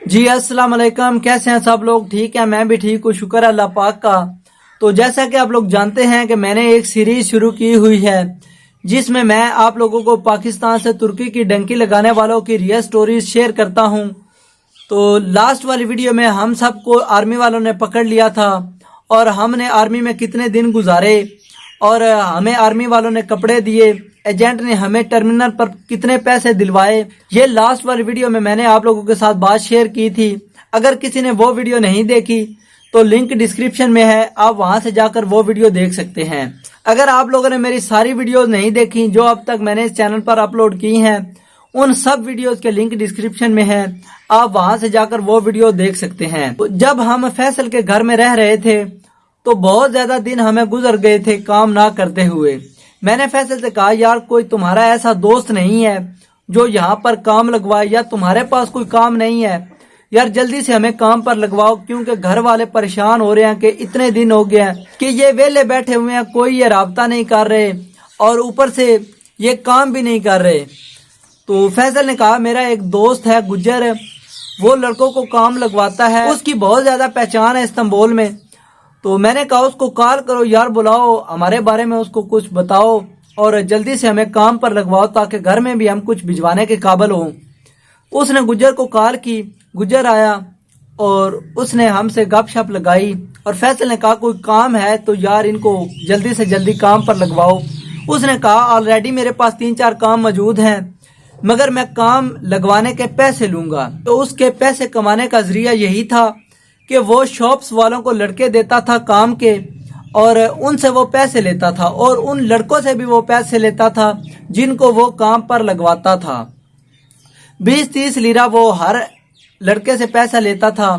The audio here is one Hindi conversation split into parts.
जी अस्सलाम वालेकुम। कैसे हैं सब लोग? ठीक है, मैं भी ठीक हूँ, शुक्र है अल्लाह पाक का। तो जैसा कि आप लोग जानते हैं कि मैंने एक सीरीज शुरू की हुई है जिसमें मैं आप लोगों को पाकिस्तान से तुर्की की डंकी लगाने वालों की रियल स्टोरीज शेयर करता हूँ। तो लास्ट वाली वीडियो में हम सबको आर्मी वालों ने पकड़ लिया था और हमने आर्मी में कितने दिन गुजारे और हमें आर्मी वालों ने कपड़े दिए, एजेंट ने हमें टर्मिनल पर कितने पैसे दिलवाए। ये लास्ट वाली वीडियो में मैंने आप लोगों के साथ बात शेयर की थी। अगर किसी ने वो वीडियो नहीं देखी तो लिंक डिस्क्रिप्शन में है, आप वहां से जाकर वो वीडियो देख सकते हैं। अगर आप लोगों ने मेरी सारी वीडियोस नहीं देखी जो अब तक मैंने इस चैनल पर अपलोड की हैं, उन सब वीडियोस के लिंक डिस्क्रिप्शन में है, आप वहां से जाकर वो वीडियो देख सकते हैं। तो जब हम फैसल के घर में रह रहे थे तो बहुत ज्यादा दिन हमें गुजर गए थे काम ना करते हुए। मैंने फैसल से कहा, यार कोई तुम्हारा ऐसा दोस्त नहीं है जो यहाँ पर काम लगवाए, या तुम्हारे पास कोई काम नहीं है यार, जल्दी से हमें काम पर लगवाओ, क्योंकि घर वाले परेशान हो रहे हैं कि इतने दिन हो गए हैं कि ये वेले बैठे हुए हैं, कोई ये राब्ता नहीं कर रहे और ऊपर से ये काम भी नहीं कर रहे। तो फैसल ने कहा, मेरा एक दोस्त है गुज्जर, वो लड़कों को काम लगवाता है, उसकी बहुत ज्यादा पहचान है इस्तांबुल में। तो मैंने कहा उसको कॉल करो यार, बुलाओ, हमारे बारे में उसको कुछ बताओ और जल्दी से हमें काम पर लगवाओ ताकि घर में भी हम कुछ भिजवाने के काबिल हों। उसने गुज्जर को कॉल की, गुज्जर आया और उसने हमसे गपशप लगाई और फैसल ने कहा कोई काम है तो यार इनको जल्दी से जल्दी काम पर लगवाओ। उसने कहा ऑलरेडी मेरे पास 3-4 काम मौजूद हैं, मगर मैं काम लगवाने के पैसे लूंगा। तो उसके पैसे कमाने का जरिया यही था कि वो शॉप्स वालों को लड़के देता था काम के और उनसे वो पैसे लेता था और उन लड़कों से भी वो पैसे लेता था जिनको वो काम पर लगवाता था। 20-30 लीरा वो हर लड़के से पैसा लेता था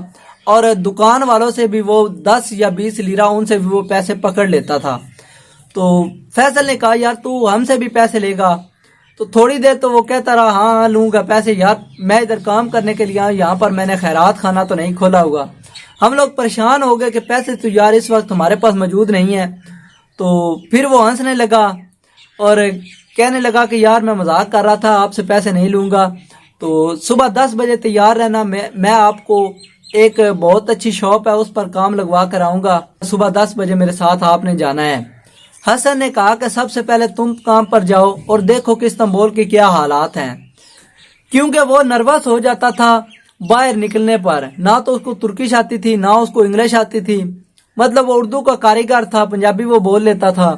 और दुकान वालों से भी वो 10 या 20 लीरा उनसे भी वो पैसे पकड़ लेता था। तो फैसल ने कहा, यार तू हमसे भी पैसे लेगा? तो थोड़ी देर तो वो कहता रहा, हाँ लूंगा पैसे, यार मैं इधर काम करने के लिए आया, यहाँ पर मैंने खैरात खाना तो नहीं खोला हुआ। हम लोग परेशान हो गए कि पैसे तो यार इस वक्त हमारे पास मौजूद नहीं है। तो फिर वो हंसने लगा और कहने लगा कि यार मैं मजाक कर रहा था, आपसे पैसे नहीं लूंगा। तो सुबह 10 बजे तैयार रहना, मैं आपको एक बहुत अच्छी शॉप है उस पर काम लगवा कर आऊंगा, सुबह 10 बजे मेरे साथ आपने जाना है। हसन ने कहा कि सबसे पहले तुम काम पर जाओ और देखो कि इस्तांबुल के क्या हालात हैं, क्योंकि वो नर्वस हो जाता था बाहर निकलने पर। ना तो उसको तुर्किश आती थी ना उसको इंग्लिश आती थी, मतलब वो उर्दू का कारीगर था, पंजाबी वो बोल लेता था।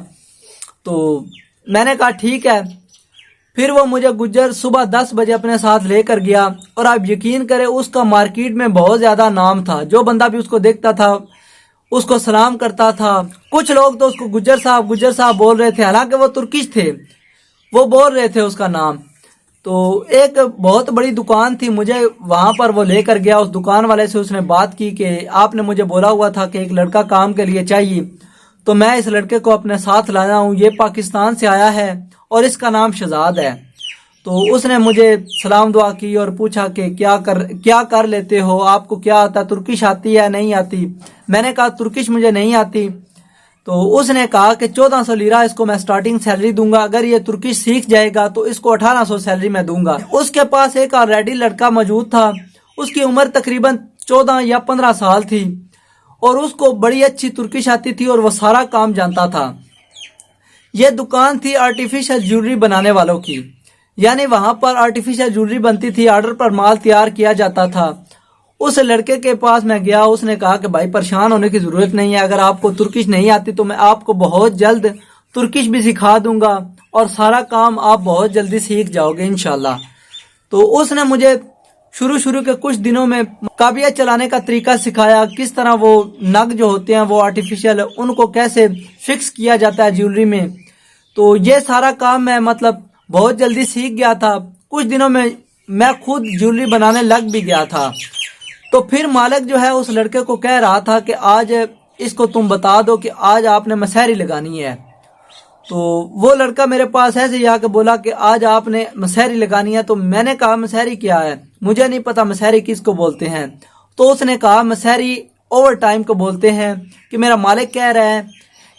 तो मैंने कहा ठीक है। फिर वो मुझे गुज्जर सुबह 10 बजे अपने साथ लेकर गया और आप यकीन करें उसका मार्केट में बहुत ज्यादा नाम था, जो बंदा भी उसको देखता था उसको सलाम करता था। कुछ लोग तो उसको गुज्जर साहब बोल रहे थे, हालांकि वो तुर्किश थे, वो बोल रहे थे उसका नाम। तो एक बहुत बड़ी दुकान थी, मुझे वहां पर वो लेकर गया। उस दुकान वाले से उसने बात की कि आपने मुझे बोला हुआ था कि एक लड़का काम के लिए चाहिए, तो मैं इस लड़के को अपने साथ लाया हूँ, ये पाकिस्तान से आया है और इसका नाम शहजाद है। तो उसने मुझे सलाम दुआ की और पूछा कि क्या कर लेते हो, आपको क्या आता, तुर्किश आती है नहीं आती? मैंने कहा तुर्किश मुझे नहीं आती। तो उसने कहा कि 1400 लीरा इसको मैं स्टार्टिंग सैलरी दूंगा, अगर ये तुर्किश सीख जाएगा तो इसको 1800 सैलरी मैं दूंगा। उसके पास एक ऑलरेडी लड़का मौजूद था, उसकी उम्र तकरीबन 14 या 15 साल थी और उसको बड़ी अच्छी तुर्किश आती थी और वो सारा काम जानता था। ये दुकान थी आर्टिफिशियल ज्वेलरी बनाने वालों की, यानी वहां पर आर्टिफिशियल ज्वेलरी बनती थी, ऑर्डर पर माल तैयार किया जाता था। उस लड़के के पास मैं गया, उसने कहा कि भाई परेशान होने की जरूरत नहीं है, अगर आपको तुर्किश नहीं आती तो मैं आपको बहुत जल्द तुर्किश भी सिखा दूंगा और सारा काम आप बहुत जल्दी सीख जाओगे इंशाल्लाह। तो उसने मुझे शुरू के कुछ दिनों में काबिया चलाने का तरीका सिखाया, किस तरह वो नग जो होते हैं वो आर्टिफिशियल उनको कैसे फिक्स किया जाता है ज्वेलरी में। तो ये सारा काम मैं मतलब बहुत जल्दी सीख गया था। कुछ दिनों में मैं खुद ज्वेलरी बनाने लग भी गया था। तो फिर मालिक जो है उस लड़के को कह रहा था कि आज इसको तुम बता दो कि आज आपने मसहरी लगानी है। तो वो लड़का मेरे पास ऐसे ही आके बोला कि आज आपने मसहरी लगानी है। तो मैंने कहा मसहरी क्या है, मुझे नहीं पता मसहरी किसको बोलते हैं। तो उसने कहा मसहरी ओवर टाइम को बोलते हैं, कि मेरा मालिक कह रहा है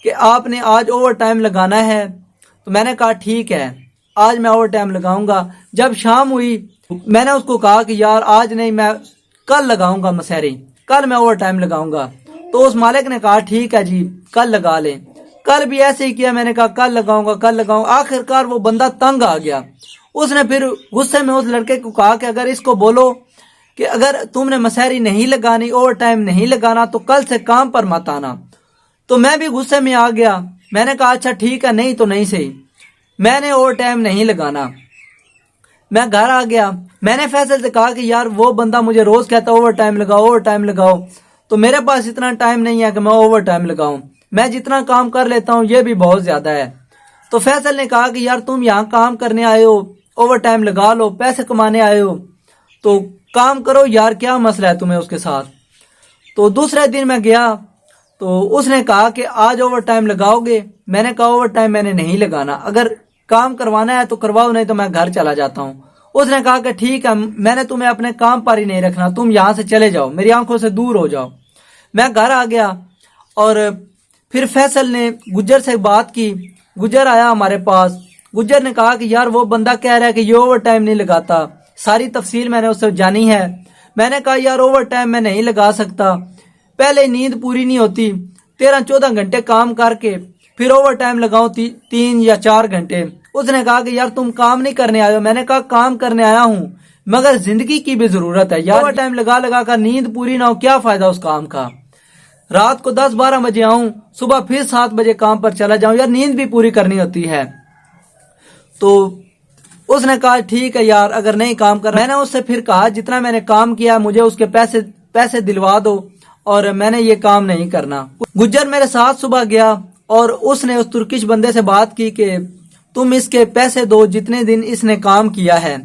कि आपने आज ओवर टाइम लगाना है। तो मैंने कहा ठीक है, आज मैं ओवर टाइम लगाऊंगा। जब शाम हुई मैंने उसको कहा कि यार आज नहीं, मैं कल लगाऊंगा मसहरी, कल मैं ओवर टाइम लगाऊंगा। तो उस मालिक ने कहा ठीक है जी कल लगा ले। कल भी ऐसे ही किया, मैंने कहा कल लगाऊंगा कल लगाऊंगा। आखिरकार वो बंदा तंग आ गया। उसने फिर गुस्से में उस लड़के को कहा कि अगर इसको बोलो कि अगर तुमने मसहरी नहीं लगानी, ओवर टाइम नहीं लगाना, तो कल से काम पर मत आना। तो मैं भी गुस्से में आ गया। मैंने कहा अच्छा ठीक है, नहीं तो नहीं सही, मैंने ओवर टाइम नहीं लगाना। मैं घर आ गया। मैंने फैसल से कहा कि यार वो बंदा मुझे रोज कहता ओवर टाइम लगाओ ओवर टाइम लगाओ, तो मेरे पास इतना टाइम नहीं है कि मैं ओवर टाइम लगाऊं। मैं जितना काम कर लेता हूं ये भी बहुत ज्यादा है। तो फैसल ने कहा कि यार तुम यहाँ काम करने आए हो, ओवर टाइम लगा लो, पैसे कमाने आए हो, तो काम करो यार, क्या मसला है तुम्हें उसके साथ। तो दूसरे दिन मैं गया तो उसने कहा कि आज ओवर टाइम लगाओगे। मैंने कहा ओवर टाइम मैंने नहीं लगाना, अगर काम करवाना है तो करवाओ, नहीं तो मैं घर चला जाता हूँ। उसने कहा कि ठीक है, मैंने तुम्हें अपने काम पर ही नहीं रखना, तुम यहाँ से चले जाओ, मेरी आंखों से दूर हो जाओ। मैं घर आ गया और फिर फैसल ने गुज्जर से बात की। गुज्जर आया हमारे पास। गुज्जर ने कहा कि यार वो बंदा कह रहा है कि ये ओवर टाइम नहीं लगाता। सारी तफसील मैंने उससे जानी है। मैंने कहा यार ओवर टाइम मैं नहीं लगा सकता, पहले नींद पूरी नहीं होती, 13-14 घंटे काम करके फिर ओवर टाइम लगाओ 3 या 4 घंटे। उसने कहा कि यार तुम काम नहीं करने आए हो। मैंने कहा काम करने आया हूँ, मगर जिंदगी की भी जरूरत है यार। ओवर टाइम लगा लगा कर नींद पूरी ना हो, क्या फायदा उस काम का। रात को 10-12 बजे आऊं, सुबह फिर 7 बजे काम पर चला जाऊं, यार नींद भी पूरी करनी होती है। तो उसने कहा ठीक है यार, अगर नहीं काम कर। मैंने उससे फिर कहा जितना मैंने काम किया मुझे उसके पैसे दिलवा दो, और मैंने ये काम नहीं करना। गुज्जर मेरे साथ सुबह गया और उसने उस तुर्किश बंदे से बात की कि तुम इसके पैसे दो जितने दिन इसने काम किया है।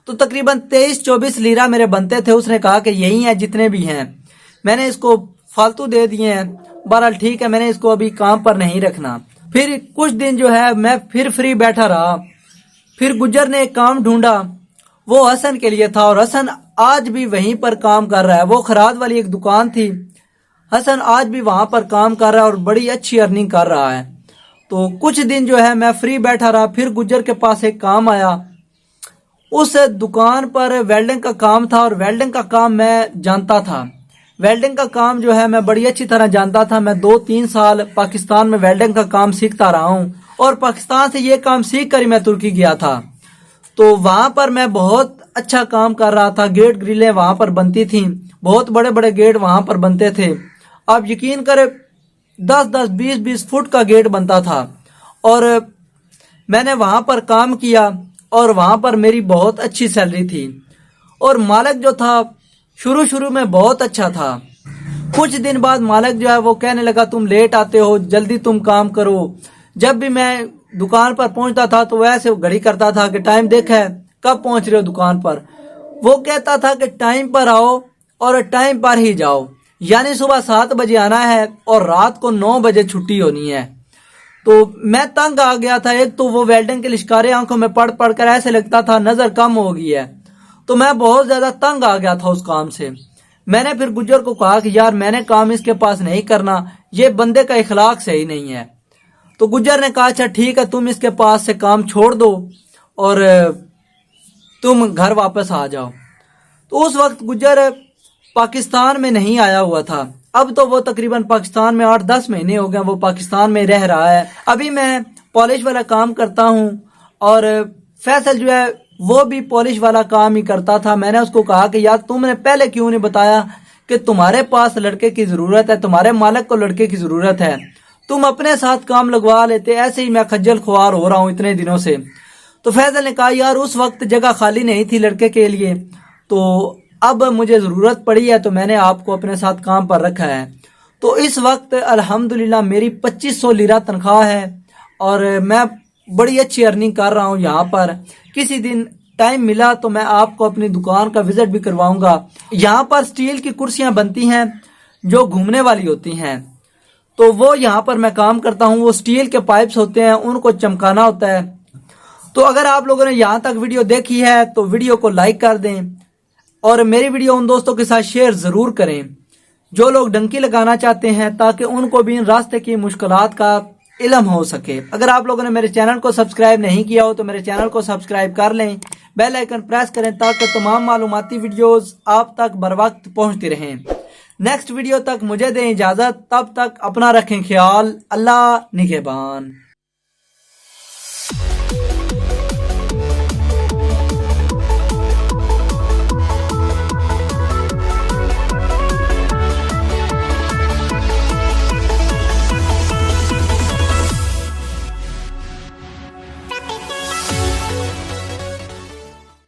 तो तकरीबन 23-24 लीरा मेरे बनते थे। उसने कहा कि यही है जितने भी हैं, मैंने इसको फालतू दे दिए हैं। बहरहाल ठीक है, मैंने इसको अभी काम पर नहीं रखना। फिर कुछ दिन जो है मैं फिर फ्री बैठा रहा। फिर गुज्जर ने एक काम ढूंढा, वो हसन के लिए था, और हसन आज भी वहीं पर काम कर रहा है। वो खराद वाली एक दुकान थी, हसन आज भी वहां पर काम कर रहा है और बड़ी अच्छी अर्निंग कर रहा है। तो कुछ दिन जो है मैं फ्री बैठा रहा। फिर गुज्जर के पास एक काम आया। उस दुकान पर वेल्डिंग का काम था, और वेल्डिंग का काम मैं जानता था। वेल्डिंग का काम जो है मैं बड़ी अच्छी तरह जानता था। मैं 2-3 साल पाकिस्तान में वेल्डिंग का काम सीखता रहा हूँ, और पाकिस्तान से ये काम सीख कर ही मैं तुर्की गया था। तो वहां पर मैं बहुत अच्छा काम कर रहा था। गेट ग्रिलें वहां पर बनती थी, बहुत बड़े बड़े गेट वहां पर बनते थे। आप यकीन करें 10-10, 20-20 फुट का गेट बनता था। और मैंने वहां पर काम किया, और वहां पर मेरी बहुत अच्छी सैलरी थी। और मालिक जो था शुरू शुरू में बहुत अच्छा था। कुछ दिन बाद मालिक जो है वो कहने लगा तुम लेट आते हो, जल्दी तुम काम करो। जब भी मैं दुकान पर पहुंचता था तो वैसे घड़ी करता था कि टाइम देखा है, कब पहुंच रहे हो दुकान पर। वो कहता था कि टाइम पर आओ और टाइम पर ही जाओ, यानी सुबह 7 बजे आना है और रात को 9 बजे छुट्टी होनी है। तो मैं तंग आ गया था। एक तो वो वेल्डिंग के लिश्कारे आंखों में पढ़ पढ़ कर ऐसे लगता था नजर कम हो गई है। तो मैं बहुत ज्यादा तंग आ गया था उस काम से। मैंने फिर गुज्जर को कहा कि यार मैंने काम इसके पास नहीं करना, ये बंदे का इखलाक सही नहीं है। तो गुज्जर ने कहा अच्छा ठीक है, तुम इसके पास से काम छोड़ दो और तुम घर वापस आ जाओ। तो उस वक्त गुज्जर पाकिस्तान में नहीं आया हुआ था। अब तो वो तकरीबन पाकिस्तान में 8-10 महीने हो गए वो पाकिस्तान में रह रहा है। अभी मैं पॉलिश वाला काम करता हूँ, और फैसल जो है वो भी पॉलिश वाला काम ही करता था। मैंने उसको कहा कि यार तुमने पहले क्यों नहीं बताया कि तुम्हारे पास लड़के की जरूरत है, तुम्हारे मालिक को लड़के की जरूरत है, तुम अपने साथ काम लगवा लेते। ऐसे ही मैं खज्जल खुआर हो रहा हूँ इतने दिनों से। तो फैसल ने कहा यार उस वक्त जगह खाली नहीं थी लड़के के लिए, तो अब मुझे जरूरत पड़ी है तो मैंने आपको अपने साथ काम पर रखा है। तो इस वक्त अल्हम्दुलिल्लाह मेरी 2500 लीरा तनख्वाह है, और मैं बड़ी अच्छी अर्निंग कर रहा हूँ यहाँ पर। किसी दिन टाइम मिला तो मैं आपको अपनी दुकान का विजिट भी करवाऊंगा। यहाँ पर स्टील की कुर्सियां बनती हैं जो घूमने वाली होती हैं, तो वो यहाँ पर मैं काम करता हूँ। वो स्टील के पाइप्स होते हैं, उनको चमकाना होता है। तो अगर आप लोगों ने यहाँ तक वीडियो देखी है तो वीडियो को लाइक कर दें, और मेरी वीडियो उन दोस्तों के साथ शेयर जरूर करें जो लोग डंकी लगाना चाहते हैं, ताकि उनको भी इन रास्ते की मुश्किलात का इल्म हो सके। अगर आप लोगों ने मेरे चैनल को सब्सक्राइब नहीं किया हो तो मेरे चैनल को सब्सक्राइब कर लें, बेल आइकन प्रेस करें ताकि तमाम मालूमाती वीडियोस आप तक बर वक्त पहुंचती रहें। नेक्स्ट वीडियो तक मुझे दें इजाजत, तब तक अपना रखें ख्याल। अल्लाह निगहबान।